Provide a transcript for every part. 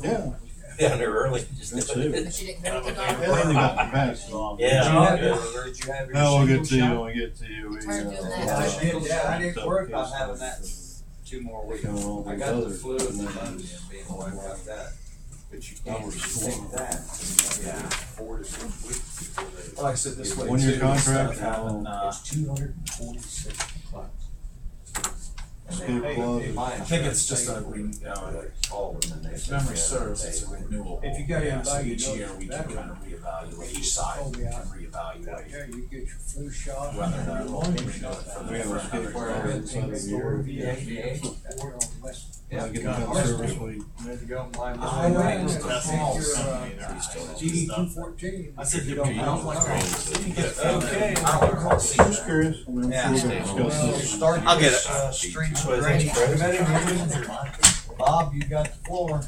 Yeah. Down there early. That's it. But you didn't go to the Yeah, doctor? they got the pass on. Yeah. Did you have your No, we'll get single to you shot? when we get to you. Tired of doing that. I didn't worry about having that 2 more weeks. Killing all I these got the others. flu and pneumonia and being away about that. But you can't take that. Yeah. 4 to 6 weeks before they. Like I said, this way. 1 year too, contract. instead of having, It's 246 bucks. And Escape they clause. pay my I think it's insurance, just they a, all of them, and they if say, memory yeah, serves, they- it's a renewal. If you got Yeah, so anybody each you year know we can better, kind of reevaluate, each side told can me out reevaluate there, you get your flu shot. whether or not your we'll lung renew it shot. for We have a another escape clause year. inside of the year. Yeah. That's all less. Yeah. Get the service we. Had to go and buy I went in and my. take your, GD 214. I said You they're don't like Okay. I don't recall seeing Just that. curious. I mean, Yeah. I'm sure we'll discuss this. I'll get it. Streets What is drainage that, Fred? committee meeting. Bob, you got the floor.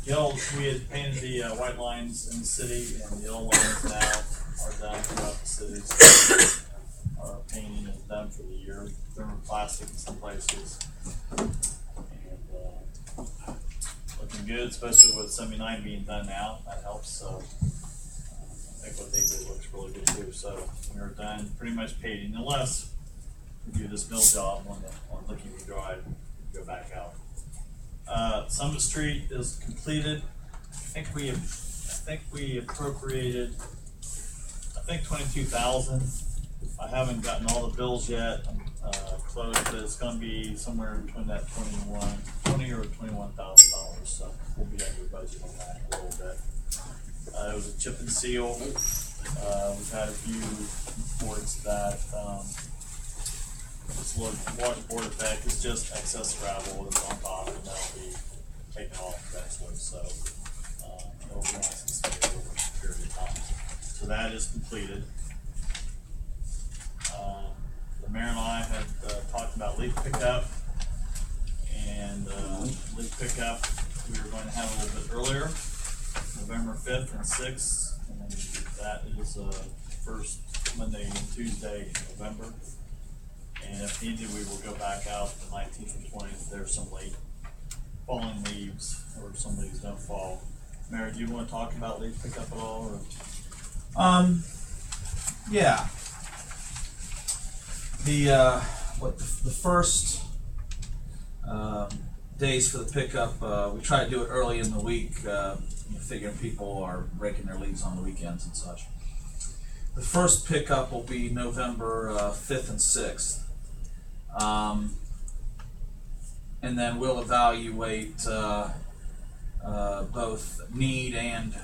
Gil, we had painted the white lines in the city, and the yellow lines now are done throughout the city. Our painting is done for the year. Thermoplastic in some places. And looking good, especially with 79 being done now. That helps. So I think what they did looks really good too. So we are done pretty much painting, unless we do this mill job on Licking Drive, go back out. Summit Street is completed. I think we appropriated, 22,000. I haven't gotten all the bills yet. I'm close, but it's gonna be somewhere between that $20 or $21,000. So we'll be under budget on that a little bit. It was a chip and seal. We've had a few reports that, this washboard effect is just excess gravel that's on top, and that'll be taken off eventually, so, it'll be nice and smooth over a period of time. So that is completed. The mayor and I had, talked about leaf pickup, and, leaf pickup, we were going to have a little bit earlier, November 5th and 6th, and that is, first Monday and Tuesday in November. And if needed, we will go back out the 19th and 20th. There's some late falling leaves, or some leaves don't fall. Mary, do you want to talk about leaf pickup at all? Or? Yeah. The first days for the pickup, we try to do it early in the week, figuring people are breaking their leaves on the weekends and such. The first pickup will be November 5th and 6th. And then we'll evaluate both need and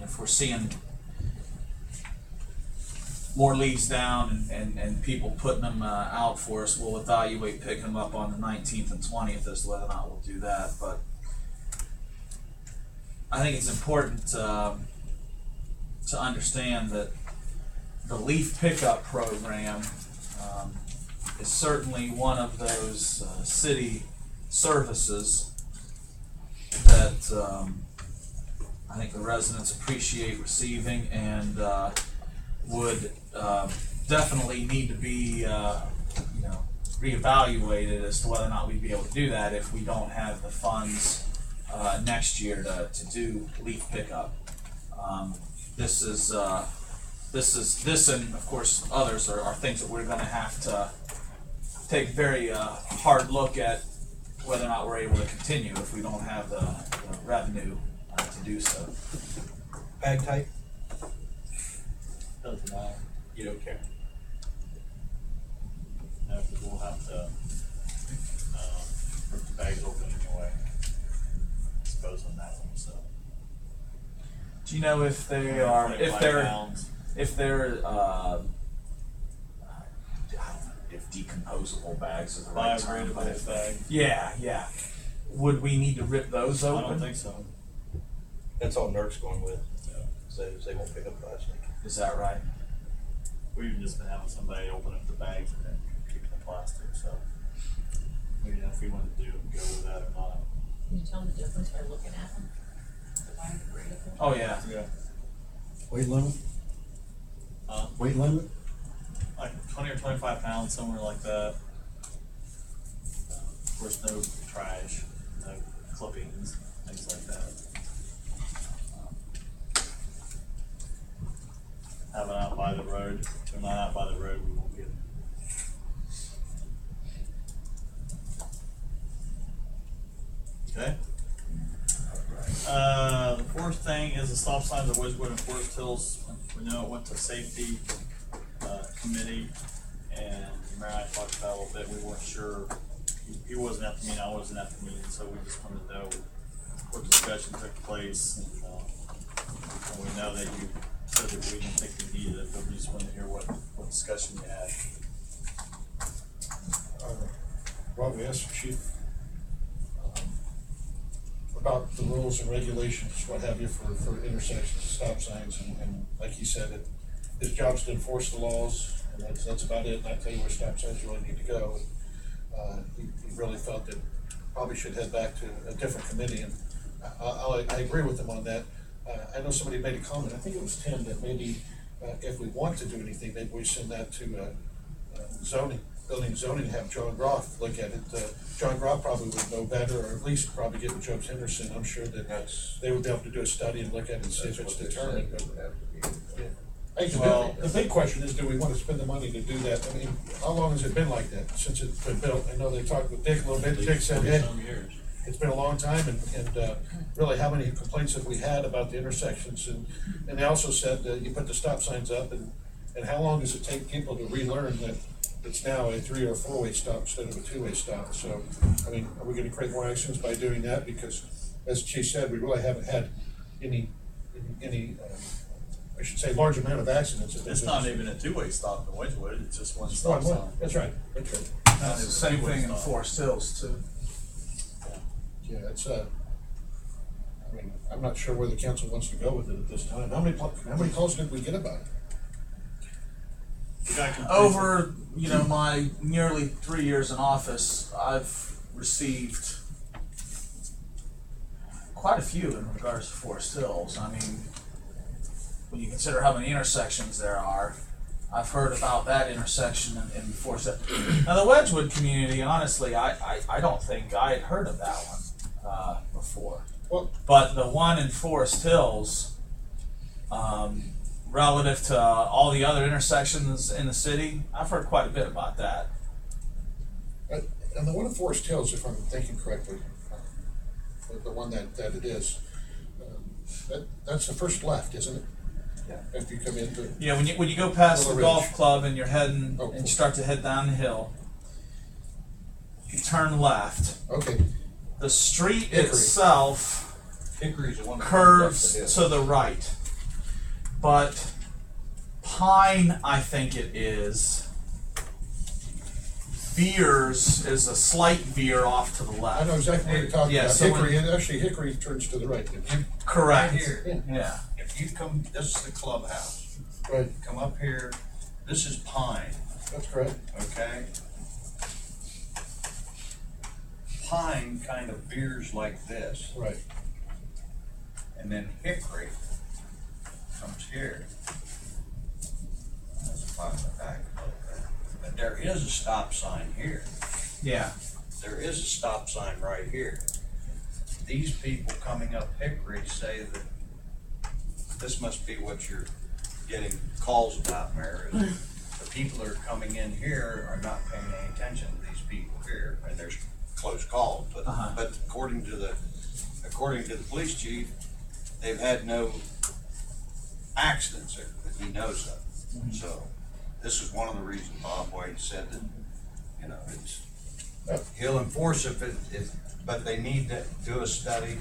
if we're seeing more leaves down and people putting them out for us, we'll evaluate picking them up on the 19th and 20th as to whether or not we'll do that. But I think it's important to understand that the leaf pickup program is certainly one of those city services that I think the residents appreciate receiving and would definitely need to be reevaluated as to whether or not we'd be able to do that if we don't have the funds next year to do leaf pickup. This and of course others are things that we're going to have to take a very hard look at whether or not we're able to continue if we don't have the revenue to do so. Bag type? Doesn't matter. You don't care. No, because we'll have to rip the bags open anyway. Dispose on that one, so. Do you know if they Yeah, are 25 if they're pounds. if they're I don't know if decomposable bags is the right term, but if bag. yeah, would we need to rip those I open? don't think so. That's all NERC's going with. Yeah. So they won't pick up plastic. Is that right? We've just been having somebody open up the bags and then keep the plastic, so we didn't know if we wanted to go with that or not. Can you tell them the difference by looking at them? The biodegradable? Oh yeah. Yeah. Weight limit? Weight limit? like 20 or 25 pounds, somewhere like that. Of course, no trash, no clippings, things like that. Have it out by the road. If they're not out by the road, we won't get them. Okay. The fourth thing is the stop signs at Wedgewood and Forest Hills. We know it went to safety committee, and Mayor and I talked about it a little bit. We weren't sure. He wasn't at the meeting, I wasn't at the meeting, so we just wanted to know what discussion took place. And we know that you said that we didn't think we needed it, but we just wanted to hear what discussion you had. Well, we asked the chief about the rules and regulations, what have you, for intersections, stop signs, and like he said, his job's to enforce the laws, and that's about it, not tell you where stop signs really need to go. He really felt that probably should head back to a different committee, and I agree with him on that. I know somebody made a comment, I think it was Tim, that maybe if we want to do anything, maybe we send that to zoning, building and zoning, have John Groff look at it. John Groff probably would know better, or at least probably get with Joe Henderson. I'm sure that they would be able to do a study and look at it and see if it's determined. But I think the big question is, do we want to spend the money to do that? I mean, how long has it been like that since it's been built? I know they talked with Dick a little bit. Dick said, hey, it's been a long time, and really how many complaints have we had about the intersections? And they also said that you put the stop signs up, and how long does it take people to relearn that it's now a 3 or 4 way stop instead of a 2-way stop? So, I mean, are we going to create more accidents by doing that? Because, as Chief said, we really haven't had any I should say, large amount of accidents. It's not even a 2-way stop in Wedgewood, it's just one One stop way. sign. That's right. That's right. That's the same thing in Forest Hills too. Yeah, it's I mean, I'm not sure where the council wants to go with it at this time. How many calls did we get about it? The guy can- Over, my nearly 3 years in office, I've received quite a few in regards to Forest Hills. I mean, when you consider how many intersections there are, I've heard about that intersection in Forest Hills. Now the Wedgewood community, honestly, I don't think I had heard of that one before. Well, But the one in Forest Hills, relative to all the other intersections in the city, I've heard quite a bit about that. and the one in Forest Hills, if I'm thinking correctly, the one that it is, that's the first left, isn't it? Yeah. After you come into. Yeah, when you go past the Willow golf Ridge. club and you're heading Oh, and cool. you start to head down the hill, you turn left. Okay. The street Hickory. itself Hickory's the one that curves comes up to the right, but Pine, I think it is, veers is a slight veer off to the left. I know exactly what you're talking Yeah, about. so when- Hickory turns to the right. Correct. Right here. Yeah. If you come, this is the clubhouse. Right, Come up here, this is Pine, that's correct. okay? Pine kind of veers like this, Right. and then Hickory comes here. That's Pine in the back a little bit. But there is a stop sign here. Yeah. There is a stop sign right here. These people coming up Hickory say that this must be what you're getting calls about, Mayor. Is the people that are coming in here are not paying any attention to these people here, and there's close calls. But but according to the police chief, they've had no accidents that he knows of. So this is one of the reasons Bob White said that he'll enforce if but they need to do a study,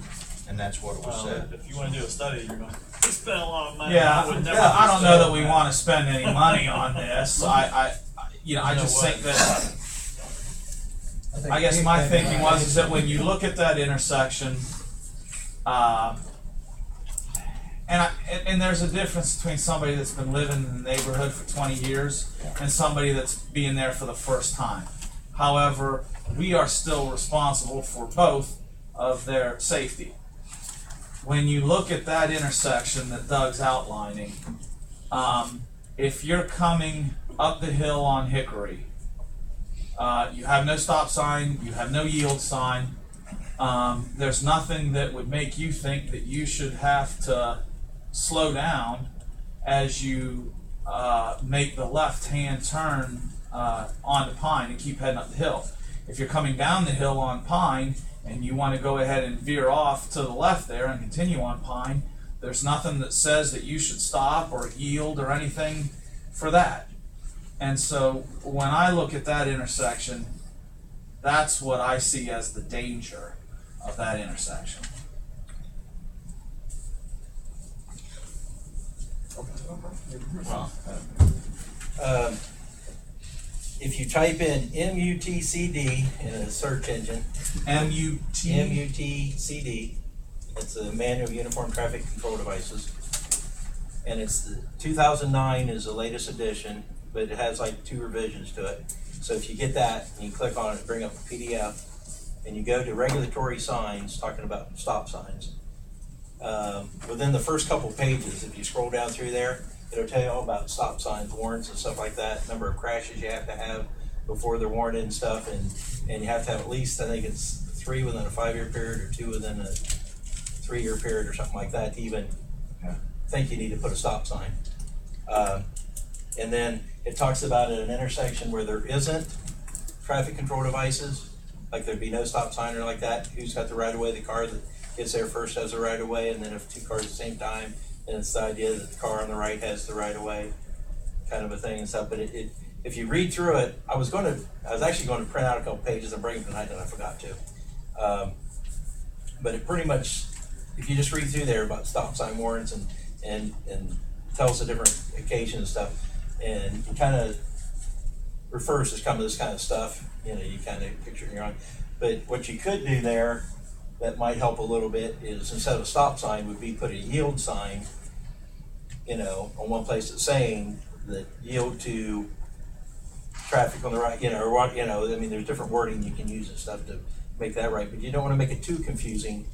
and that's what it was said. If you want to do a study, you're going to spend a lot of money. Yeah, I would never I do don't a know study that we on want to spend any money on this. I just think that. I guess my thinking was that when you look at that intersection, and there's a difference between somebody that's been living in the neighborhood for 20 years and somebody that's being there for the first time. However, we are still responsible for both of their safety. When you look at that intersection that Doug's outlining, if you're coming up the hill on Hickory, you have no stop sign, you have no yield sign, there's nothing that would make you think that you should have to slow down as you make the left-hand turn onto Pine and keep heading up the hill. If you're coming down the hill on Pine and you want to go ahead and veer off to the left there and continue on Pine, there's nothing that says that you should stop or yield or anything for that. And so when I look at that intersection, that's what I see as the danger of that intersection. If you type in MUTCD in a search engine, MUTCD, it's a Manual of Uniform Traffic Control Devices, and it's the 2009 is the latest edition, but it has like 2 revisions to it. So if you get that and you click on it, bring up a PDF, and you go to regulatory signs, talking about stop signs. Within the first couple pages, if you scroll down through there, it'll tell you all about stop signs, warrants, and stuff like that. Number of crashes you have to have before they're warranted and stuff, and you have to have at least, I think it's 3 within a 5-year period or 2 within a 3-year period or something like that to even think you need to put a stop sign. And then it talks about at an intersection where there isn't traffic control devices, like there'd be no stop sign or like that, who's got the right of way? The car that gets there first has the right of way, and then if 2 cars at the same time, and it's the idea that the car on the right has the right of way, kind of a thing and stuff. But if you read through it, I was actually going to print out a couple pages and bring them tonight, and I forgot to. But it pretty much, if you just read through there about stop sign warrants and tells the different occasions and stuff, and it kind of refers to some of this kind of stuff, you kind of picture it in your mind. But what you could do there that might help a little bit is, instead of a stop sign, would be put a yield sign, on one place that's saying that yield to traffic on the right, or what, I mean, there's different wording you can use and stuff to make that right, but you don't want to make it too confusing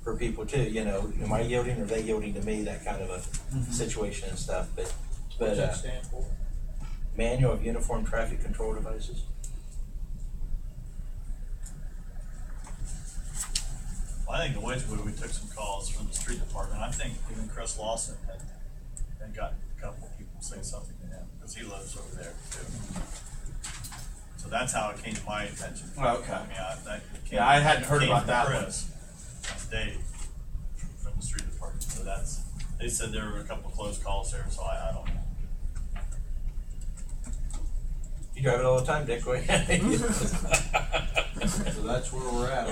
for people too, am I yielding or are they yielding to me, that kind of a situation and stuff. But What's that stand for? Manual of Uniform Traffic Control Devices. Well, I think in Wedgewood, we took some calls from the street department. I think even Chris Lawson had gotten a couple of people say something to him, because he lives over there too. So that's how it came to my attention. Oh, okay. I mean, I hadn't heard came about from that one. Chris. That's Dave from the street department. So they said there were a couple of close calls there, so I don't know. You drive it all the time, Dick. So that's where we're at.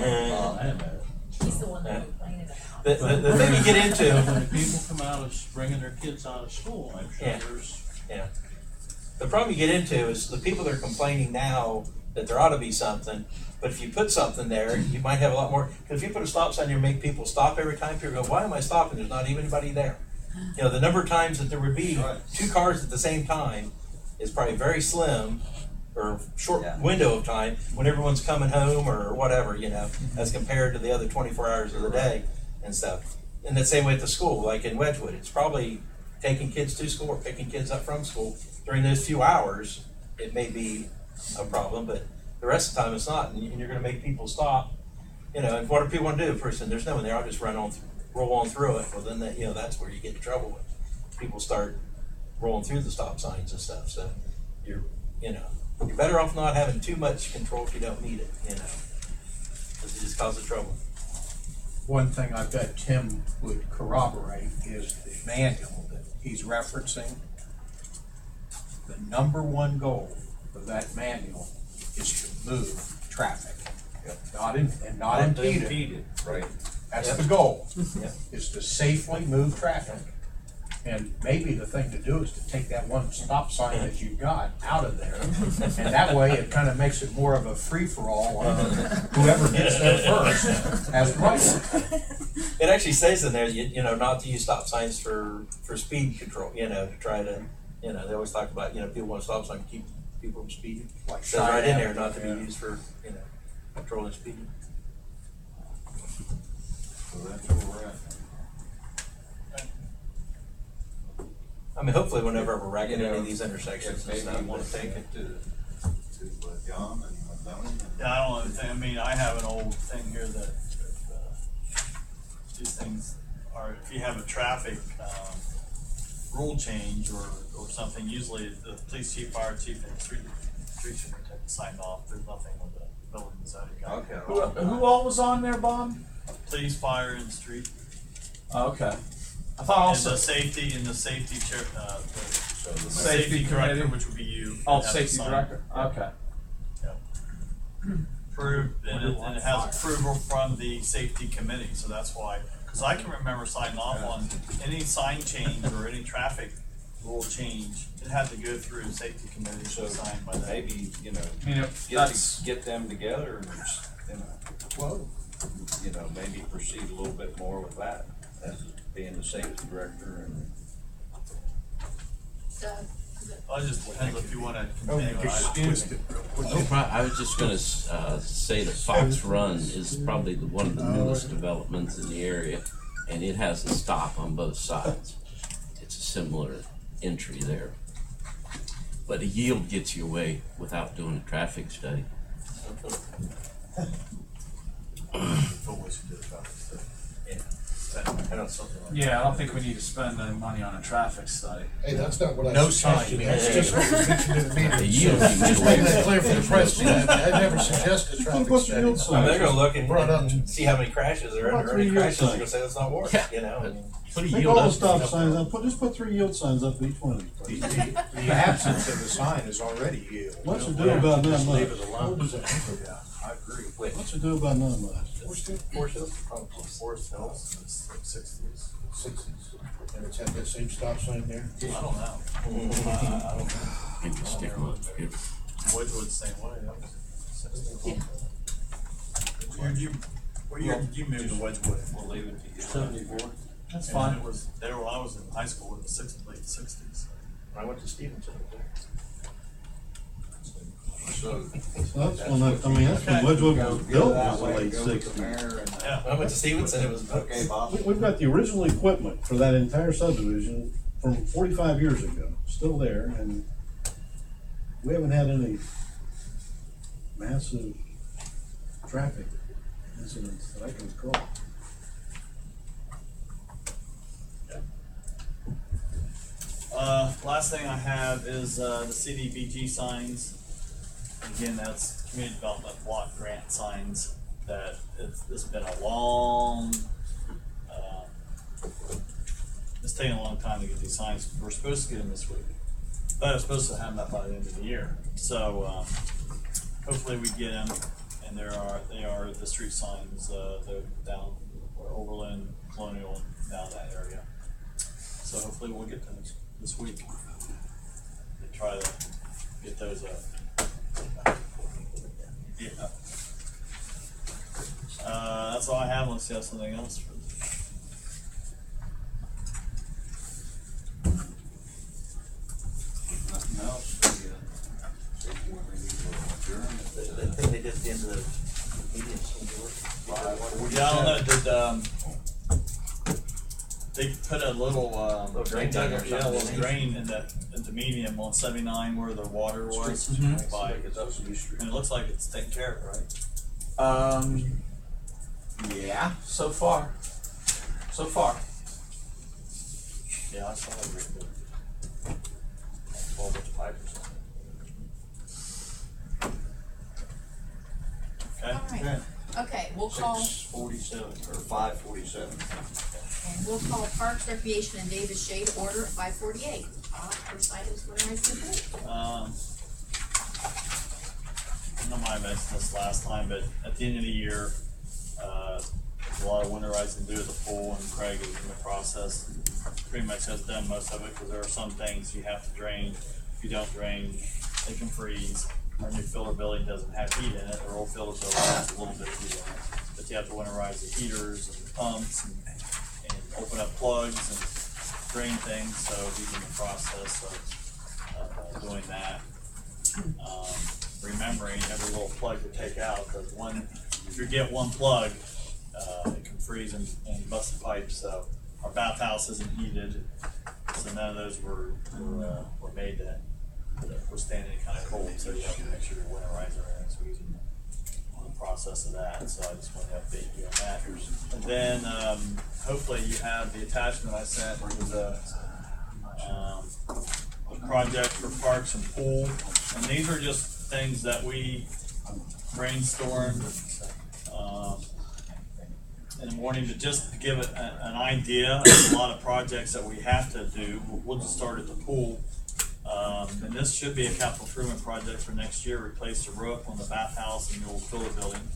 He's the one that complained about. The thing you get into, When people come out of bringing their kids out of school, I'm sure Yeah. there's. the problem you get into is the people that are complaining now that there ought to be something, but if you put something there, you might have a lot more, because if you put a stop sign, you make people stop every time, people go, why am I stopping? There's not even anybody there. The number of times that there would be Right. 2 cars at the same time is probably very slim, or short window of time when everyone's coming home or whatever, as compared to the other 24 hours of the day and stuff. And the same way at the school, like in Wedgewood, it's probably taking kids to school or picking kids up from school. During those few hours, it may be a problem, but the rest of the time it's not, and you're going to make people stop. And what do people want to do? Person, there's no one there. I'll just roll on through it. Well, then that's where you get in trouble with. People start rolling through the stop signs and stuff. So you're better off not having too much control if you don't need it. Because it just causes trouble. One thing I bet Tim would corroborate is the manual that he's referencing. The #1 goal of that manual is to move traffic, not impede it. Right. That's the goal, Yep. is to safely move traffic. And maybe the thing to do is to take that one stop sign that you've got out of there. And that way it kind of makes it more of a free-for-all. Whoever gets there first has right. It actually says in there, not to use stop signs for speed control. To try to, they always talk about, people want to stop sign to keep people from speeding. Like It says right in there, Cheyenne, not to be used for, controlling speeding. So that's where we're at. I mean, hopefully whenever we're wrecking You any know, of these intersections and maybe stuff. you wanna take it to John and Tony. Yeah, I don't know, I mean, I have an old thing here that, these things are, if you have a traffic, rule change or something, usually the police chief, fire chief, and street superintendent signed off, there's nothing with the building and zoning guy. Okay. Who all was on there, Bob? Police, fire, and street, Oh, okay. I thought and also, the safety chair, So the the Safety safety director, committee? which would be you. oh, have to safety sign. director, okay. Approved, and it has approval from the safety committee, so that's why, because I can remember signing off on any sign change or any traffic rule change, it had to go through the safety committee, so signed by them. maybe, you know, I mean, get them together and, you know, Well, you know, maybe proceed a little bit more with that as being the safety director and. Well, it just depends if you wanna Oh, continue. excuse I was just gonna say that Fox Run is probably one of the newest developments in the area, and it has a stop on both sides. It's a similar entry there. But a yield gets you away without doing a traffic study. Yeah, I don't think we need to spend any money on a traffic study. hey, that's not what I No suggested, sign. that's just what was mentioned in the meeting. A yield you can Just get away make that with. clear for the press, I never suggested traffic What's the yield study. I mean, they're gonna look Brought up and see how many crashes there are, and About there are any 3 yield crashes, they're signs. gonna say that's not worth Yeah. it, you know? I mean, Put a Take yield all the up. stop signs up, just put 3 yield signs up each one of these The, places. the absence of the sign is already yield. What's the deal about Just that leave much? it alone. Yeah, I agree. What's the deal about none much? Forest Hills? Forest Hills, it's like 60s. 60s. And it's had that same stop sign there? I don't know. I don't know. Maybe stick 'em up. Yeah. Wedgewood same way, that was 60s. What year did you move to Wedgewood? We'll leave it to you. 74. That's And fine. it was, there when I was in high school, it was late 60s. I went to Stevenson up there. So. That's when that's when Wedgewood was built, was the late Go with the 60s. mayor and, Yeah. I went to Stevenson, it was. okay, Bob. We've got the original equipment for that entire subdivision from 45 years ago, still there, and we haven't had any massive traffic incidents that I can recall. Last thing I have is, the CDBG signs. Again, that's community development block grant signs that it's been a long, it's taken a long time to get these signs. We're supposed to get them this week, but I was supposed to have them by the end of the year. So, hopefully we get them, and they are the street signs, they're down Overland, Colonial, and down that area. So hopefully we'll get them this week. To try to get those up. Yeah. That's all I have, unless you have something else for Nothing else. If you want me to adjourn, I think they did the end of the meeting, seemed to work. Yeah, I don't know, they put a little, Little drain down there or yeah, a something, little didn't they? drain in the medium on 79 where the water was. Mhm. By, and it looks like it's taken care of, right? Yeah, so far. So far. Yeah, I saw it right there. 12-inch pipe or something. Okay. Alright, okay, we'll call, 6:47 or 5:47. and we'll call Parks, Recreation, and Davis Shade order at 5:48. First item's winterized food. I know I mentioned this last time, but at the end of the year, there's a lot of winterizing to do with the pool, and Craig is in the process. Pretty much has done most of it, because there are some things you have to drain. If you don't drain, they can freeze. Our new filler building doesn't have heat in it, our old filler building has a little bit of heat in it. But you have to winterize the heaters and the pumps and open up plugs and drain things, so he's in the process of doing that. Remembering every little plug to take out, because if you get one plug, it can freeze and bust the pipe, so our bathhouse isn't heated, So none of those were made to withstand any kind of cold, so you have to make sure your winterizer everything's using on the process of that. So I just wanted to update you on that. And then hopefully you have the attachment I sent. It was a project for parks and pool, and these are just things that we brainstormed in the morning to just give it an idea of a lot of projects that we have to do. We'll just start at the pool. And this should be a capital improvement project for next year, replace the roof on the bathhouse and the old filler building.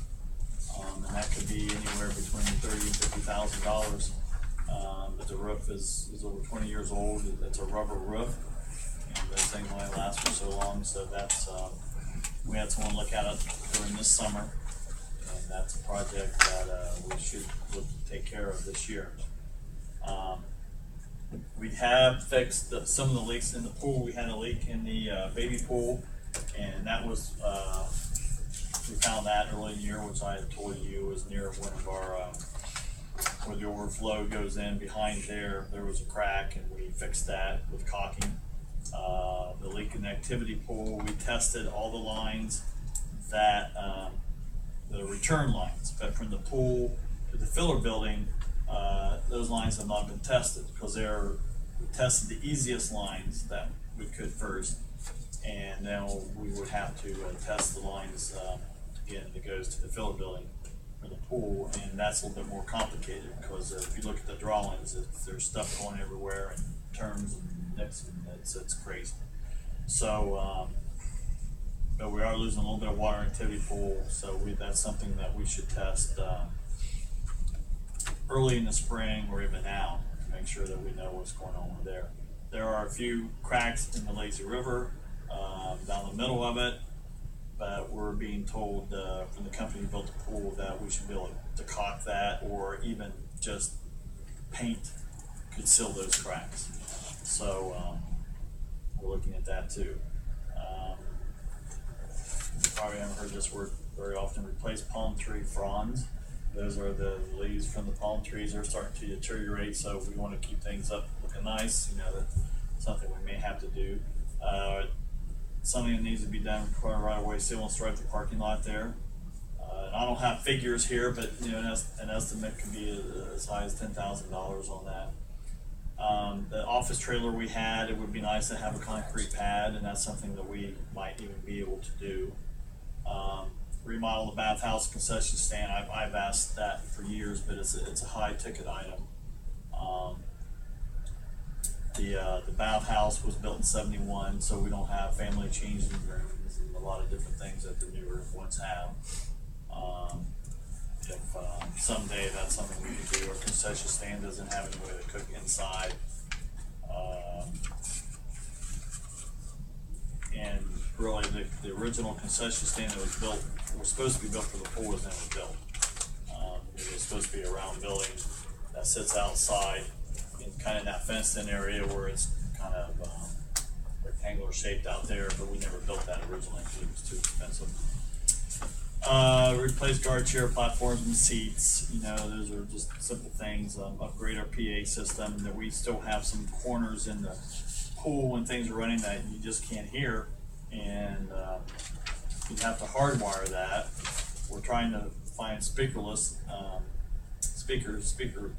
And that could be anywhere between $30,000 and $50,000. But the roof is over 20 years old. It's a rubber roof, and those things only last for so long. So that's we had someone look at it during this summer, and that's a project that we should look to take care of this year. We have fixed some of the leaks in the pool. We had a leak in the baby pool, and that was we found that early in the year, which I had told you was near one of our where the overflow goes in behind there. There was a crack, and we fixed that with caulking. The leak in the activity pool, we tested all the lines that the return lines, but from the pool to the filler building, those lines have not been tested because we tested the easiest lines that we could first, and then we would have to test the lines again that goes to the filler building for the pool, and that's a little bit more complicated because if you look at the drawings, there's stuff going everywhere and turns and nicks, and it's crazy. So, but we are losing a little bit of water in activity pool, so that's something that we should test early in the spring or even now to make sure that we know what's going on over there. There are a few cracks in the lazy river down the middle of it, but we're being told from the company who built the pool that we should be able to caulk that, or even just paint could seal those cracks. So we're looking at that too. You probably haven't heard this word very often. Replace palm tree fronds. Those are the leaves from the palm trees. They're starting to deteriorate, so we want to keep things up looking nice. You know, that's something we may have to do. Something that needs to be done right away. Still want to stripe the parking lot there. And I don't have figures here, but you know, an estimate could be as high as $10,000 on that. The office trailer we had, it would be nice to have a concrete pad, and that's something that we might even be able to do. Remodel the bathhouse concession stand. I've asked that for years, but it's a high ticket item. The bathhouse was built in '71, so we don't have family changing rooms and a lot of different things that the newer ones have. If someday that's something we could do, our concession stand doesn't have any way to cook inside. And really the original concession stand that was built, was supposed to be built for the pool, was never built. It was supposed to be a round building that sits outside in kind of that fenced in area where it's kind of rectangular shaped out there, but we never built that originally because it was too expensive. Replace guard chair platforms and seats. You know, those are just simple things. Upgrade our PA system. That we still have some corners in the pool when things are running that you just can't hear, and you have to hardwire that. We're trying to find speakers,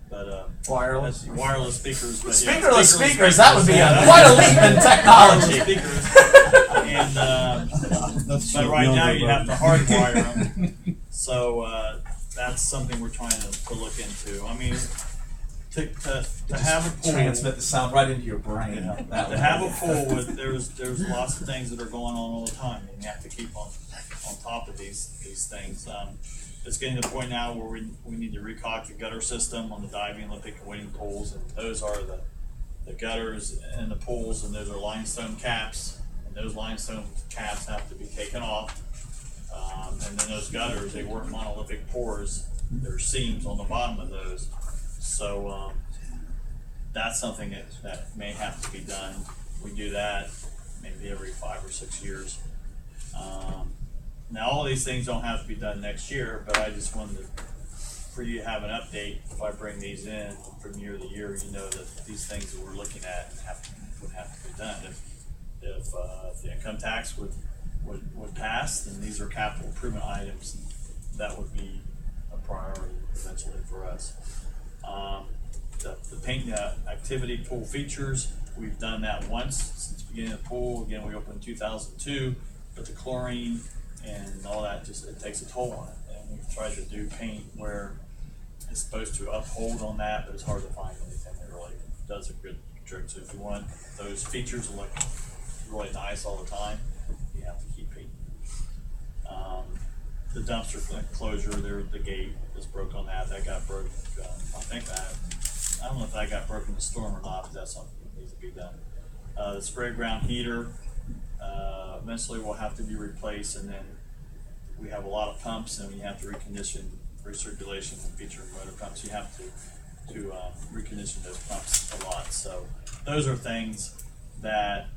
but Wireless speakers. But, Speakerless speakers, that would be quite a leap in technology. And but right now you have to hardwire them. So that's something we're trying to look into. I mean, to have a pool, Transmit the sound right into your brain. to have a pool with there's lots of things that are going on all the time, and you have to keep on top of these things. It's getting to the point now where we need to recaulk the gutter system on the diving, Olympic, and wading pools, and those are the gutters and the pools, and those are limestone caps, and those limestone caps have to be taken off. And then those gutters, they weren't monolithic pores, there's seams on the bottom of those. So that's something that may have to be done. We do that maybe every 5 or 6 years. Now all of these things don't have to be done next year, but I just wanted to for you to have an update, if I bring these in from year to year, you know that these things that we're looking at would have to be done. If the income tax would pass, then these are capital improvement items that would be a priority eventually for us. The paint activity pool features, we've done that once since the beginning of the pool. Again, we opened in 2002, but the chlorine and all that it takes a toll on it. And we've tried to do paint where it's supposed to uphold on that, but it's hard to find anything that really does a good trick. So if you want those features to look really nice all the time, you have to keep painting. The dumpster closure, the gate is broke on that. That got broke. I don't know if that got broken in the storm or not, but that's something that needs to be done. The spray ground heater eventually will have to be replaced, and then we have a lot of pumps, and we have to recondition recirculation and feature motor pumps. You have to recondition those pumps a lot. So those are things that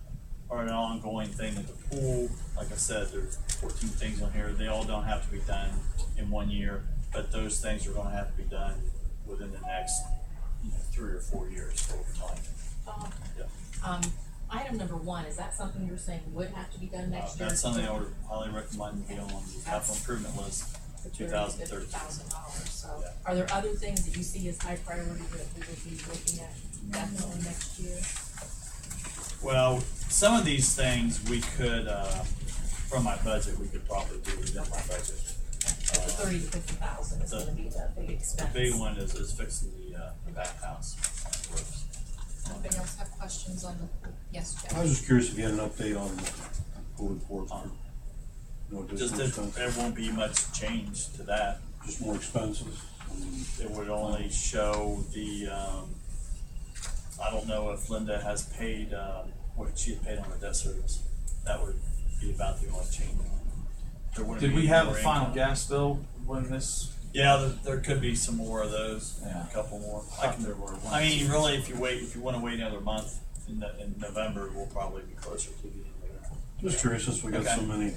are an ongoing thing at the pool. Like I said, there's 14 things on here. They all don't have to be done in 1 year, but those things are going to have to be done within the next 3 or 4 years over time. Yeah. Item number 1, is that something you're saying would have to be done next year? That's something I would highly recommend be on the capital improvement list for 2013. $50,000. So, Yeah. are there other things that you see as high priority that we would be looking at definitely next year? Well, some of these things we could, from my budget, we could probably do within my budget. The 30 to 50,000 is the- going to be the big The expense. big one is fixing the back house roofs. Anybody else have questions on the pool? Yes, Jeff? I was just curious if you had an update on the pool reports. No Just additional that expense, there won't be much change to that. just more expenses. It would only show the, I don't know if Linda has paid, what she had paid on her debt service. That would be about the only change. There wouldn't Did be we have a more final income. gas bill when this? Yeah, there could be some more of those, Yeah. a couple more. There were. I mean, really, if you want to wait another month in November, we'll probably be closer to the end of that. Just curious, since we got Okay. so many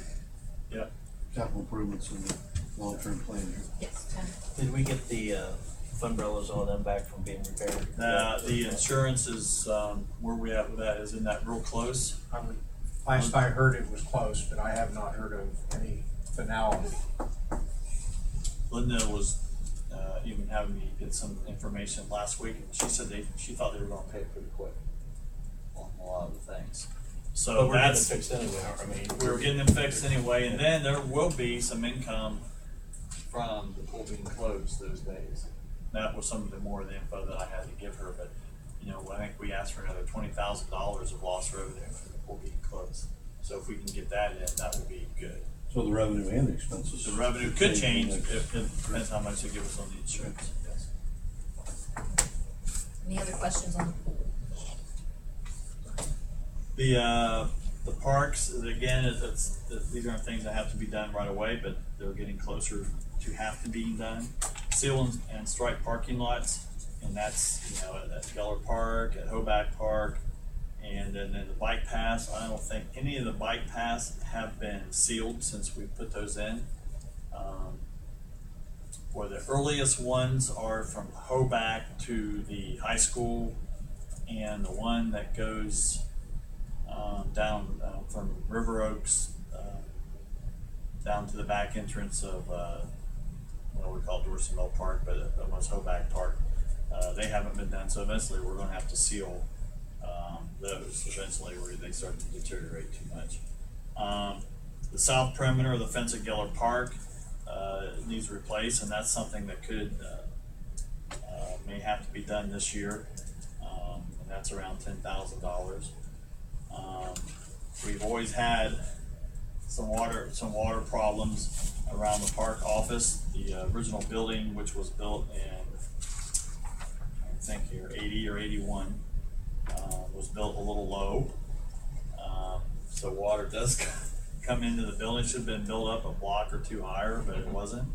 Yep. capital improvements in the long-term plan here. Yes, Tim? Did we get the umbrellas on them back from being repaired? The insurance is, where we at with that, is in that real close? Last I heard it was close, but I have not heard of any finality. Linda was, even having me get some information last week, and she said she thought they were gonna pay it pretty quick on a lot of the things. But So we're getting it that's, fixed anyway, I mean. we were getting them fixed anyway, and then there will be some income from the pool being closed those days. That was some of the more of the info that I had to give her, but, I think we asked for another $20,000 of lost revenue from the pool being closed. So if we can get that in, that would be good. So the revenue and the expenses. The revenue could change, in the next- if it depends how much they give us on the insurance, yes. Any other questions on the pool? The parks, again, these aren't things that have to be done right away, but they're getting closer to have to being done. Seal and stripe parking lots, and that's, at Geller Park, at Hoback Park, and then the bike paths. I don't think any of the bike paths have been sealed since we put those in. Where the earliest ones are from Hoback to the high school, and the one that goes down from River Oaks down to the back entrance of what we call Dorsey Mill Park, but almost Hoback Park. They haven't been done, so eventually we're going to have to seal those eventually where they start to deteriorate too much. The south perimeter of the fence at Geller Park needs replaced, and that's something that could may have to be done this year, and that's around $10,000. We've always had some water problems around the park office. The original building, which was built in, I think here, 80 or 81, was built a little low. So water does come into the building. It should have been built up a block or two higher, but it wasn't.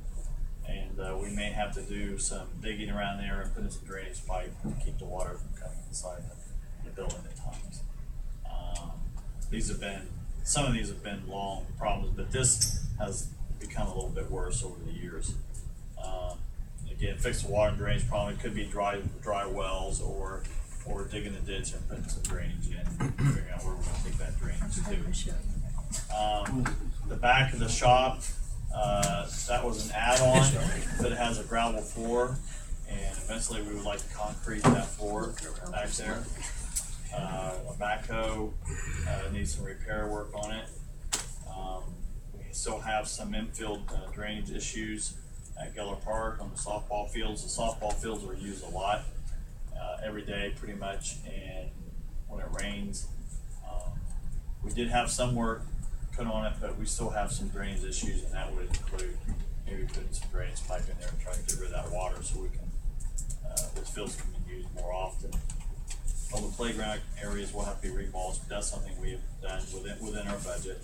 And we may have to do some digging around there and put in some drainage pipe to keep the water from coming inside the building at times. Some of these have been long problems, but this has become a little bit worse over the years. again, fix the water and drainage problem. It could be dry wells or digging a ditch and putting some drainage in, figuring out where we're gonna take that drainage to. The back of the shop, that was an add-on, but it has a gravel floor, and eventually we would like to concrete that floor back there. A backhoe, needs some repair work on it. We still have some infield drainage issues at Geller Park on the softball fields. The softball fields are used a lot, every day pretty much, and when it rains, we did have some work put on it, but we still have some drainage issues, and that would include maybe putting some drainage pipe in there and trying to get rid of that water so we can, those fields can be used more often. All the playground areas will have to be remulched, but that's something we have done within our budget.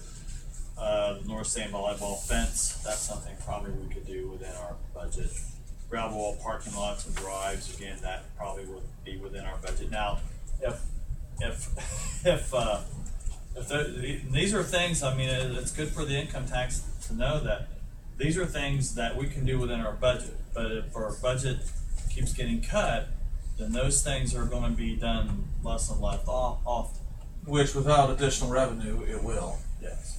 The North Stand volleyball fence, that's something probably we could do within our budget. Gravel wall parking lots and drives, again, that probably would be within our budget. Now, these are things, I mean, it's good for the income tax to know that these are things that we can do within our budget. But if our budget keeps getting cut, then those things are gonna be done less and less often. Which without additional revenue, it will. Yes.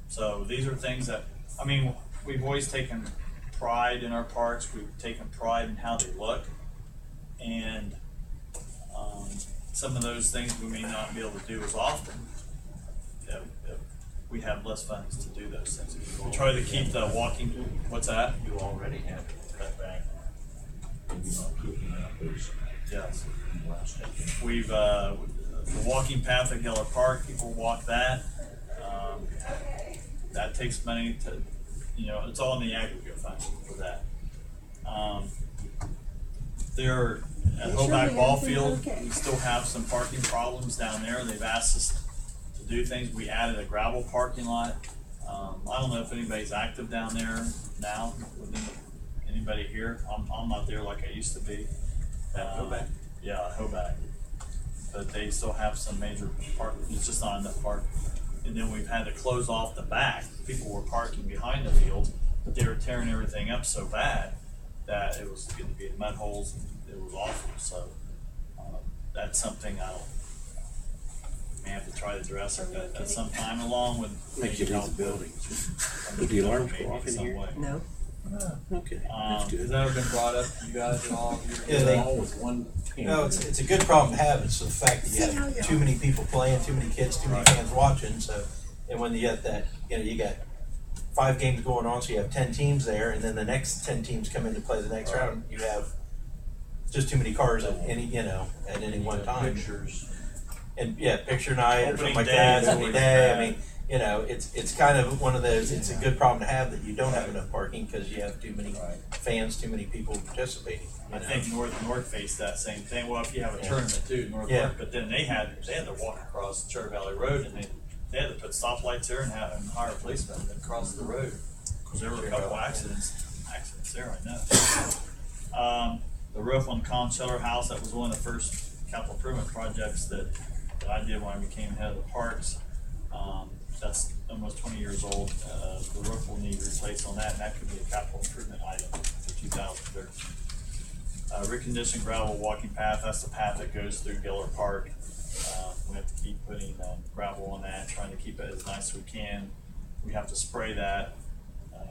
So these are things that, I mean, we've always taken pride in our parks, we've taken pride in how they look, and some of those things we may not be able to do as often if we have less funds to do those things. We try to keep the walking, what's that? You already have cut back. Yes. We've, the walking path at Geller Park, people walk that. That takes money to, you know, it's all in the aggregate fund for that. There at Hoback Ball Field, we still have some parking problems down there. They've asked us to do things. We added a gravel parking lot. I don't know if anybody's active down there now, anybody here. I'm not there like I used to be. Hoback? Yeah, Hoback. But they still have some major parking, it's just not enough parking. And then we've had to close off the back. People were parking behind the field, but they were tearing everything up so bad that it was going to be in mud holes, and it was awful. So that's something may have to try to address at some time, along with maybe help the building. Did the alarms go off in here? No. Okay, that's Has good. that ever been brought up to you guys at all? Yeah, they- All with one hand. No, it's a good problem to have. It's the fact that you have too many people playing, too many kids, too many fans watching. So, and when you get that, you got 5 games going on, so you have 10 teams there, and then the next 10 teams come in to play the next round. You have just too many cars at any one time. Pictures. And yeah, picture night or something Opening like day that. is Opening always day. bad. I mean, it's kind of one of those. It's a good problem to have that you don't have enough parking because you have too many fans, too many people participating. I think North faced that same thing. Well, if you have a tournament too, North, Yeah. but then they had to walk across Cherry Valley Road, and they had to put stoplights there and hire a policeman to cross the road because there were a couple accidents there. I know. The roof on the Con Shelter House, that was one of the first capital improvement projects that I did when I became head of the parks. That's almost 20 years old. The roof will need replaced on that, and that could be a capital improvement item for 2013. Reconditioned gravel walking path, that's the path that goes through Geller Park. We have to keep putting gravel on that, trying to keep it as nice as we can. We have to spray that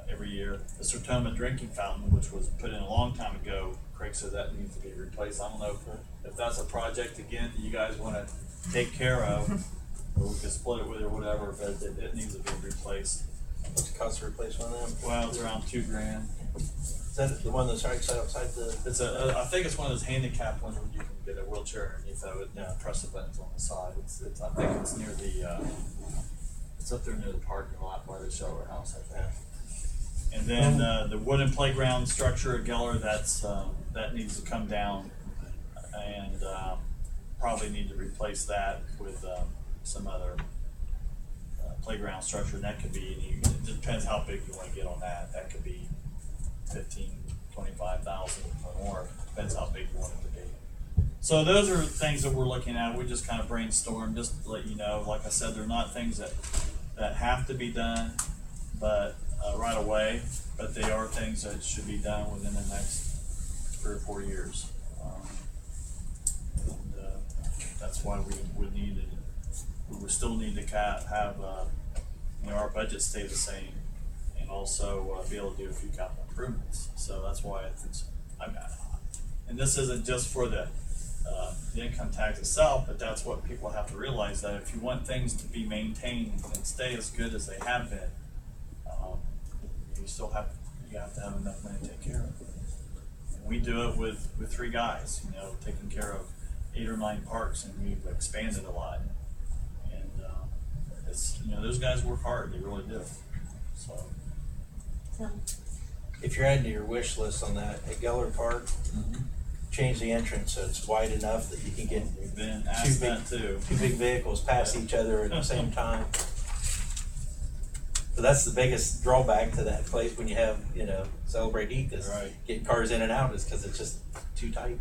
every year. The Sertoma drinking fountain, which was put in a long time ago, Craig said that needs to be replaced. I don't know if that's a project again that you guys want to take care of, or we could split it with or whatever, but it needs to be replaced. What's the cost to replace one of them? Well, it's around $2,000. Is that the one that's right outside the? It's I think it's one of those handicap ones where you can get a wheelchair underneath of it and press the buttons on the side. I think it's near it's up there near the parking lot by the shelter house, I think. And then the wooden playground structure at Geller, that needs to come down, and probably need to replace that with some other playground structure. And that could be it depends how big you want to get on that. That could be 15, 25,000 or more. Depends how big you want it to be. So those are things that we're looking at. We just kind of brainstorm, just to let you know. Like I said, they're not things that have to be done, but right away, but they are things that should be done within the next 3 or 4 years. That's why we would need it. We would still need to have our budget stay the same, and also be able to do a few capital improvements. So that's why and this isn't just for the income tax itself, but that's what people have to realize, that if you want things to be maintained and stay as good as they have been, you have to have enough money to take care of it. And we do it with 3 guys, taking care of 8 or 9 parks, and we've expanded a lot. And it's those guys work hard, they really do. So If you're adding to your wish list on that, at Geller Park, change the entrance so it's wide enough that you can get we've been asked that too. 2 big vehicles pass each other at the same time. So that's the biggest drawback to that place when you have, Celebrate Heath, is Right. getting cars in and out, is because it's just too tight.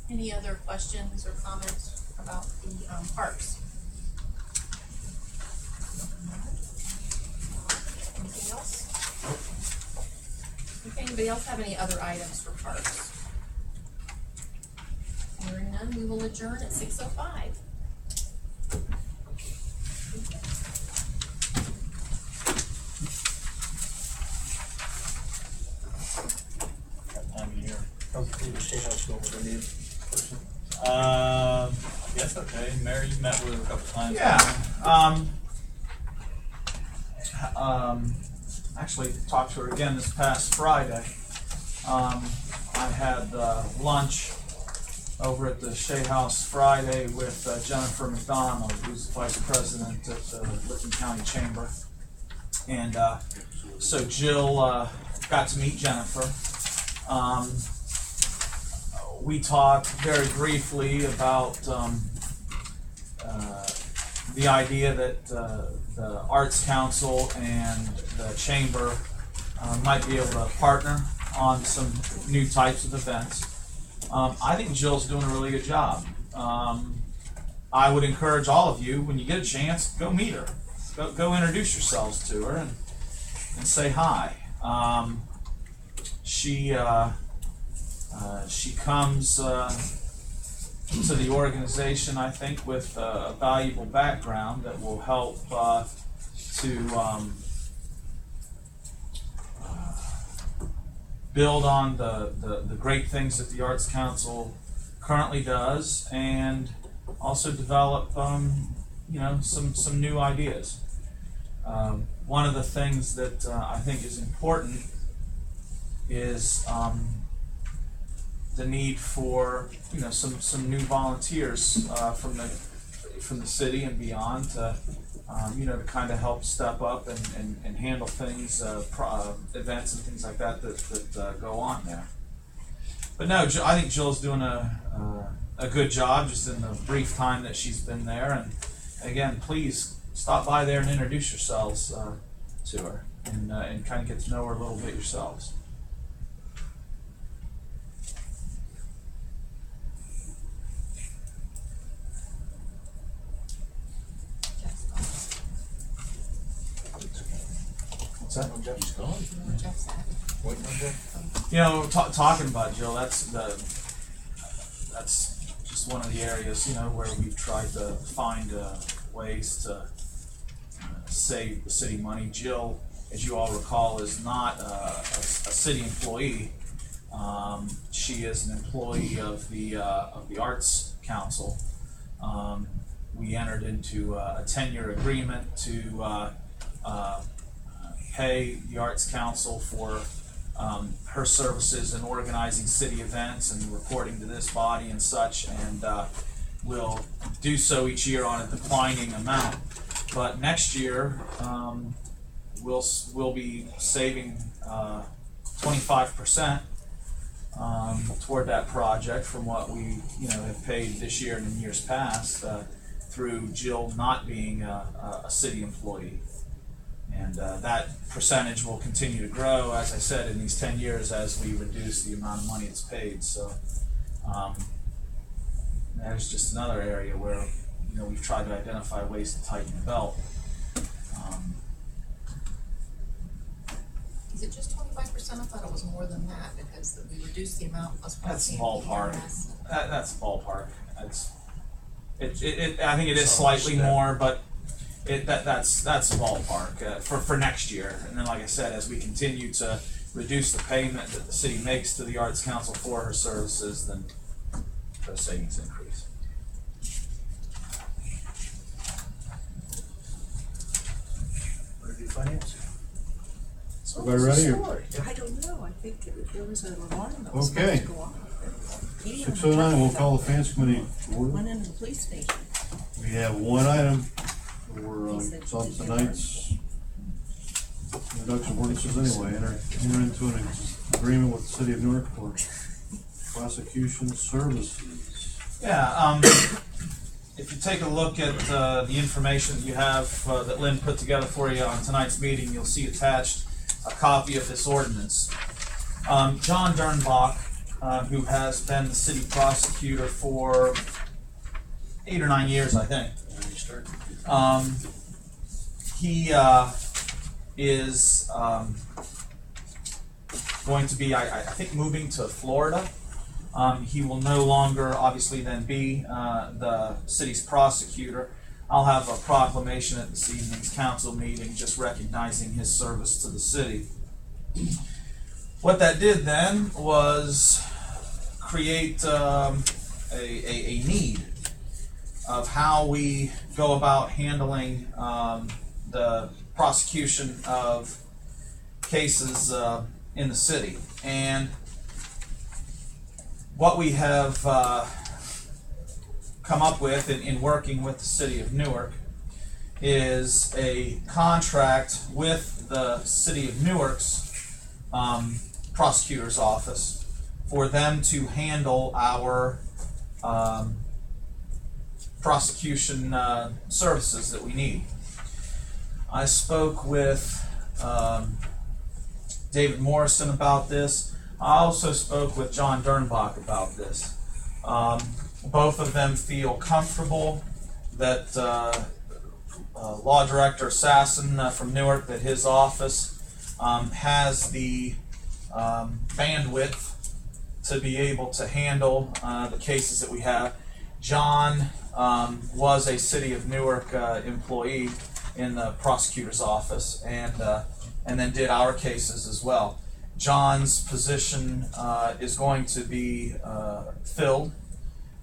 Any other questions or comments about the parks? Anything else? Okay, anybody else have any other items for parks? Hearing none, we will adjourn at 6:05. That time of year. I I guess okay. Mary, you've met with her a couple times. Yeah, actually talked to her again this past Friday. I had lunch over at the Shea House Friday with Jennifer McDonald, who's the vice president at the Licking County Chamber. And so Jill got to meet Jennifer. We talked very briefly about the idea that the Arts Council and the Chamber might be able to partner on some new types of events. I think Jill's doing a really good job. I would encourage all of you, when you get a chance, go meet her. Go introduce yourselves to her and say hi. She comes to the organization, I think, with a valuable background that will help to build on the great things that the Arts Council currently does, and also develop some new ideas. One of the things that I think is important is the need for some new volunteers from the city and beyond to to kind of help step up and handle things, events and things like that go on there. But no, I think Jill's doing a good job just in the brief time that she's been there. And again, please stop by there and introduce yourselves to her and kind of get to know her a little bit yourselves. What's that? He's gone. Jeff's happy. Talking about Jill, that's just one of the areas, where we've tried to find ways to save the city money. Jill, as you all recall, is not a city employee. She is an employee of the Arts Council. We entered into a 10-year agreement to pay the Arts Council for her services in organizing city events and reporting to this body and such, and we'll do so each year on a declining amount. But next year, we'll be saving 25% toward that project from what we have paid this year and in years past through Jill not being a city employee. And that percentage will continue to grow, as I said, in these 10 years as we reduce the amount of money it's paid. So there's just another area where we've tried to identify ways to tighten the belt. Is it just 25%? I thought it was more than that, because we reduced the amount plus. That's property ballpark. EMS. That's ballpark. I think it is slightly more, but that's ballpark for next year. And then, like I said, as we continue to reduce the payment that the city makes to the Arts Council for her services, then those savings increase. Where do you finance? Everybody ready, or- I don't know, I think there was an alarm that was Okay. supposed to go off. 6:09, we'll call the finance committee to order. Went into the police station. We have one item for, it's on tonight's introduction of ordinances anyway, enter into an agreement with the city of Newark for prosecution services. Yeah, if you take a look at the information that you have that Lynn put together for you on tonight's meeting, you'll see attached a copy of this ordinance. John Dernbach, who has been the city prosecutor for 8 or 9 years, I think. He is going to be, I think, moving to Florida. He will no longer, obviously, then be the city's prosecutor. I'll have a proclamation at this evening's council meeting just recognizing his service to the city. What that did then was create a need of how we go about handling the prosecution of cases in the city. And what we have come up with in working with the city of Newark is a contract with the city of Newark's prosecutor's office for them to handle our prosecution services that we need. I spoke with David Morrison about this. I also spoke with John Dernbach about this. Both of them feel comfortable that Law Director Sasson from Newark, that his office has the bandwidth to be able to handle the cases that we have. John was a City of Newark employee in the prosecutor's office, and then did our cases as well. John's position is going to be filled,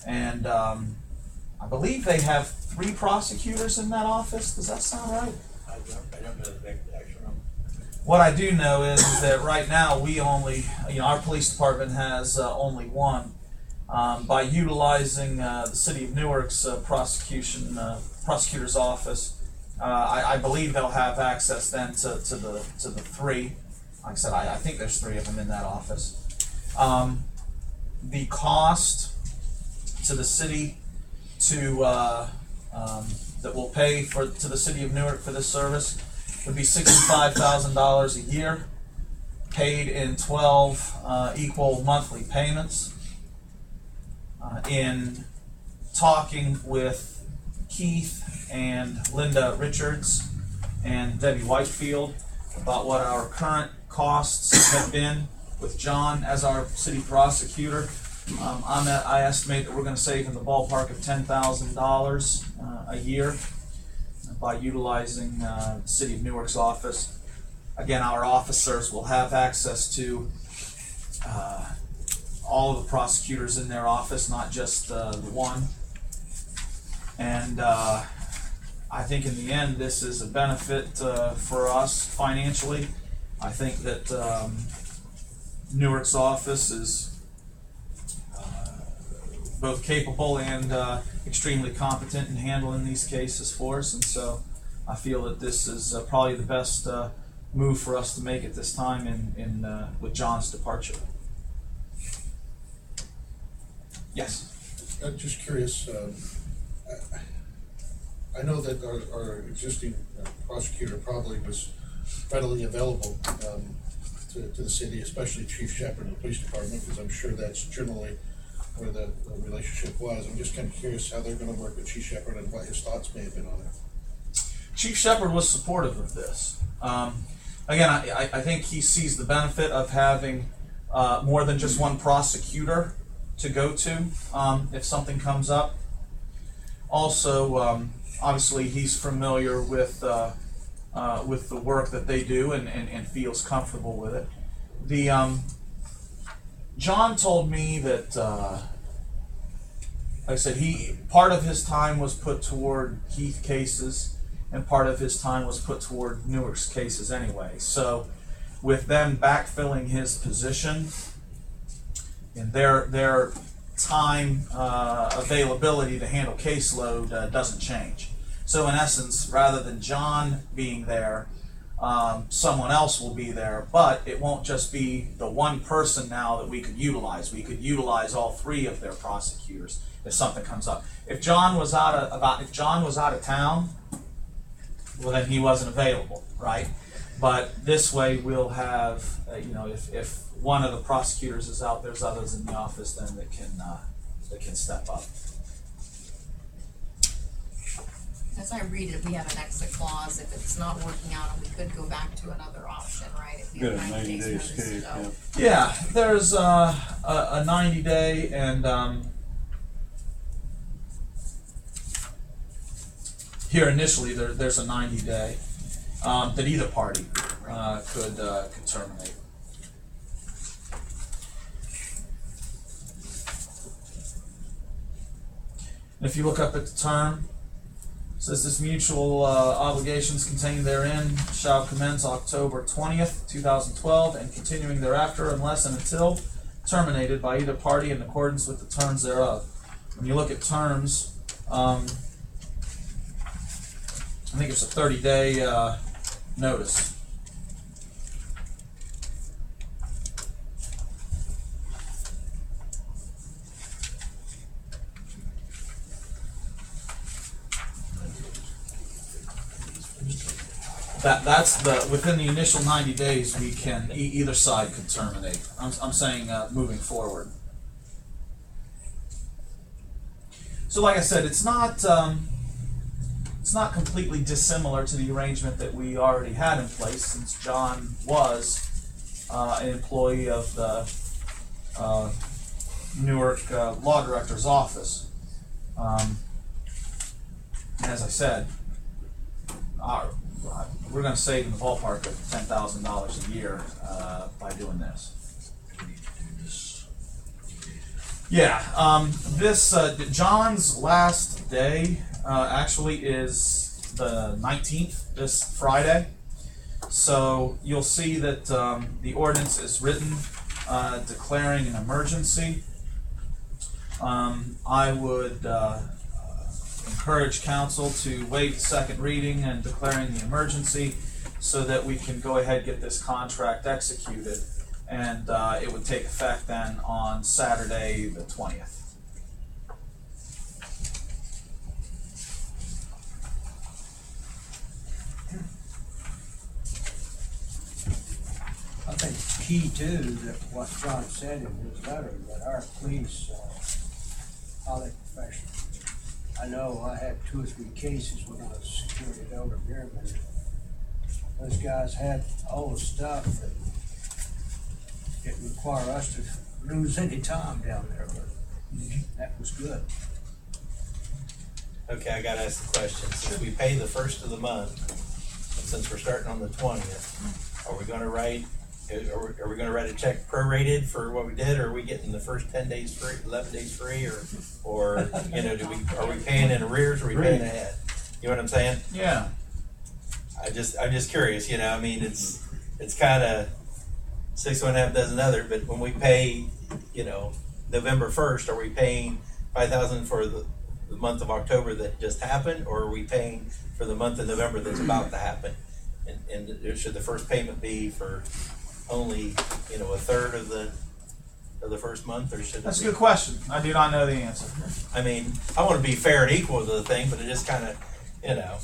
and I believe they have 3 prosecutors in that office. Does that sound right? I don't know the actual number. What I do know is that right now we only, our police department has only 1. By utilizing the City of Newark's prosecutor's office, I believe they'll have access then to the 3. Like I said, I think there's 3 of them in that office. The cost to the city that will pay to the City of Newark for this service would be $65,000 a year, paid in 12 equal monthly payments. In talking with Heath and Linda Richards and Debbie Whitefield about what our current costs have been with John as our city prosecutor, I estimate that we're going to save in the ballpark of $10,000 a year by utilizing the City of Newark's office. Again, our officers will have access to all of the prosecutors in their office, not just the 1. And I think in the end, this is a benefit for us financially. I think that Newark's office is both capable and extremely competent in handling these cases for us, and so I feel that this is probably the best move for us to make at this time with John's departure. Yes. I'm just curious, I know that our existing prosecutor probably was readily available to the city, especially Chief Shepherd and the police department, because I'm sure that's generally where the relationship was. I'm just kind of curious how they're going to work with Chief Shepherd and what his thoughts may have been on it. Chief Shepherd was supportive of this. again, I think he sees the benefit of having more than just one prosecutor to go to if something comes up. Also, obviously, he's familiar with the work that they do and feels comfortable with it. John told me that, like I said, part of his time was put toward Heath cases, and part of his time was put toward Newark's cases anyway. So, with them backfilling his position, and their time availability to handle caseload doesn't change. So in essence, rather than John being there, someone else will be there, but it won't just be the one person now that we could utilize. We could utilize all three of their prosecutors if something comes up. If John was out of town, well then he wasn't available, right? But this way we'll have, if one of the prosecutors is out, there's others in the office then that can step up. As I read it, we have an exit clause. If it's not working out, we could go back to another option, right? If we Got have a 90 day notice, escape, so- yeah. Yeah, there's a 90-day, and here initially there's a 90-day that either party could terminate. And if you look up at the term, it says this mutual obligations contained therein shall commence October 20th, 2012, and continuing thereafter unless and until terminated by either party in accordance with the terms thereof. When you look at terms, I think it's a 30-day notice. That's within the initial 90 days we can either side could terminate. I'm saying moving forward. So like I said, it's not completely dissimilar to the arrangement that we already had in place, since John was an employee of the Newark Law Director's office. And as I said, we're going to save in the ballpark of $10,000 a year by doing this. Yeah, John's last day actually is the 19th, this Friday. So you'll see that the ordinance is written declaring an emergency. I would encourage council to waive the second reading and declaring the emergency so that we can go ahead and get this contract executed. And it would take effect then on Saturday the 20th. I think it's key too, that what John said in his letter, that our police are highly professional. I know I had 2 or 3 cases when I was security at Elder Beerman. Those guys had all the stuff that didn't require us to lose any time down there, but that was good. Okay, I gotta ask the question. Since we pay the first of the month, and since we're starting on the 20th, are we gonna write a check prorated for what we did, or are we getting the first 10 days free, 11 days free, or are we paying in arrears, or are we paying ahead? You know what I'm saying? Yeah. I'm just curious, I mean, it's kind of 6 one half dozen other, but when we pay, November 1st, are we paying $5,000 for the month of October that just happened, or are we paying for the month of November that's about to happen? And should the first payment be for only, a third of the first month, or should That's a good question. I do not know the answer. I mean, I want to be fair and equal to the thing, but it just kind of, in the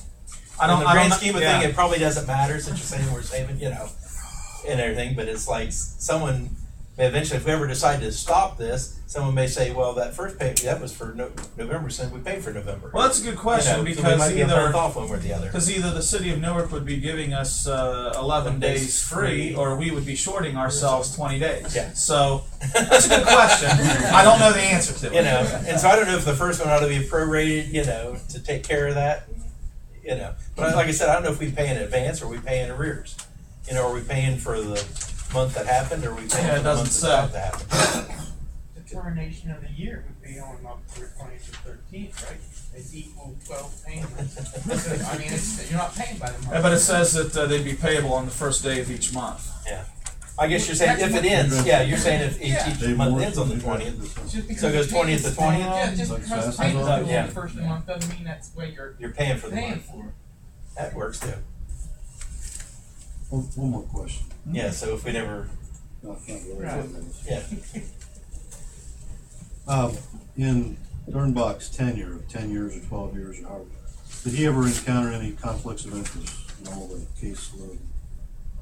I grand don't- scheme of yeah. thing, it probably doesn't matter since you're saying we're saving, and everything. But it's like someone Eventually, if we ever decide to stop this, someone may say, well, that first pay, that was for November, since we paid for November. Well, that's a good question, So we because might be a month either, off one or the other. because either the city of Newark would be giving us 11 days free, or we would be shorting ourselves 20 days. Yeah. So that's a good question. I don't know the answer to it. You know, and so I don't know if the first one ought to be prorated, you know, to take care of that, you know. But like I said, I don't know if we pay in advance or we pay in arrears. You know, are we paying for the month that happened, or are we paying Yeah, it for the doesn't month say. that's about to happen? The termination of the year would be on October 20th to 13th, right? It's equal 12 payments. I mean, you're not paying by the month. Yeah, but it says that they'd be payable on the first day of each month. Yeah. I guess you're saying if it ends, yeah, you're saying if each month ends on the 20th. Just because So it goes 20th to 20th? Yeah, just Like because fast payment's as due well? on the first of the month doesn't mean that's the way You're paying for the paying month. for. That works too. One more question. Yeah, so if we never, Not really. Right. yeah. In Dernbach's tenure of 10 years or 12 years or however, did he ever encounter any conflicts of interest in all the caseload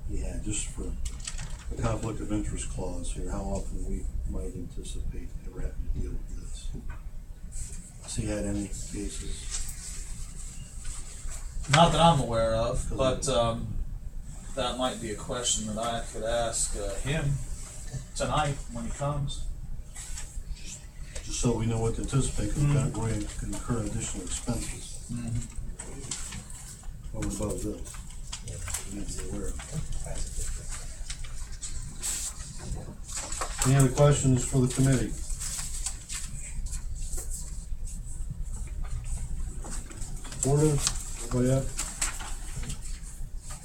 he had? Just for the conflict of interest clause here, how often we might anticipate ever having to deal with this? Has he had any cases? Not that I'm aware of, but that might be a question that I could ask him tonight when he comes. Just so we know what to anticipate, because we're going to incur additional expenses over and above this. We need to be aware of. Any other questions for the committee? Supportive? Everybody up?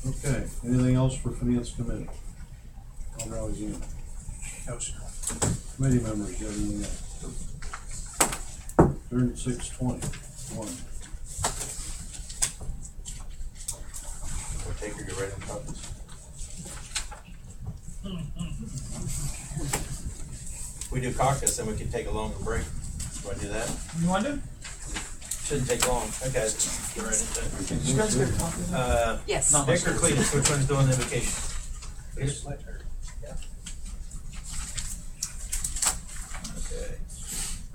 Okay, anything else for finance committee? Always committee members, you have anything else? 3621. We'll take her, get ready on copies. We do caucus, then we can take a longer break. Want to do that? You want to? Shouldn't take long. Okay. Get right into it. Did you guys get a copy of that? Yes. Not Dick or Cletus, which one's doing the invocation? Cletus?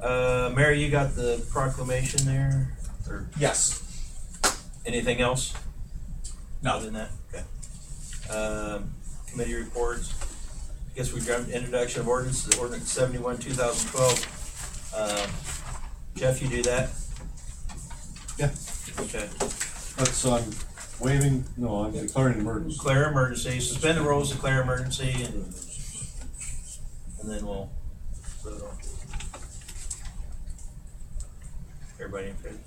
Okay. Mary, you got the proclamation there? Or Yes. anything else? No. Other than that? Okay. Committee reports. I guess we jumped introduction of ordinance, ordinance 71, 2012. Jeff, you do that? Yeah. Okay. That's, waiving, no, I'm declaring emergency. Declare emergency, suspend the rules, declare emergency, and then we'll vote on it. Everybody in favor?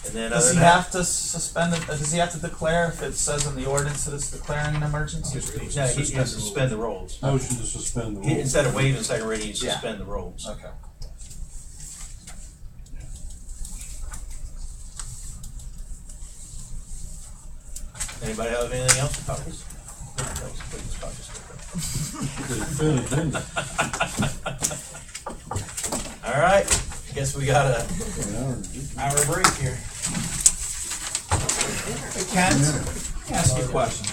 And then Does other he than that, have to suspend it? Does he have to declare if it says in the ordinance that it's declaring an emergency? no, he has to suspend the rules. Motion to suspend the rules. Instead of waiving second reading, you Yeah. suspend the rules. Okay. Anybody have anything else? Copies? All right, guess we got a hour break here. Hey, Kent, let me ask you a question.